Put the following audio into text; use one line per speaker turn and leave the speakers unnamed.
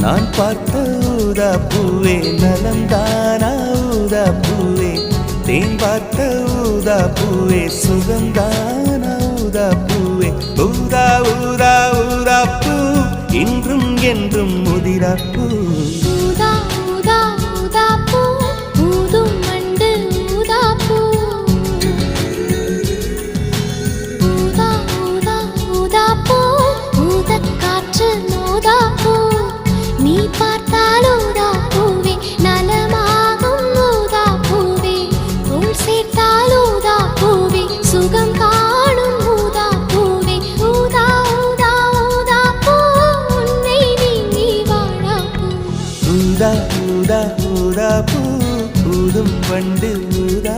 நான் பார்த்த ஊதா பூவே நலந்தானா ஊதா பூவே தேன் பார்த்த ஊதா பூவே சுகந்தானா ஊதா பூவே ஊதா ஊதா ஊதா பூ இன்றும் என்றும் முதிரா பூ
ஊதா ஊதா ஊதா பூ ஊதும் மண்டு ஊதா பூ ஊதா ஊதா ஊதா பூ ஊதக் காற்று ஊதா பூ நீ பார்த்தால் ஊதா பூவே நலமாகும் ஊதா பூவே உள் சேர்த்தால் ஊதா பூவே சுகம் காணும் ஊதா பூவே ஊதா ஊதா ஊதா பூ உன்னை நீங்கி வாழா பூ
ஊதா ஊதா ஊதா பூ ஊதும் வண்டு ஊதா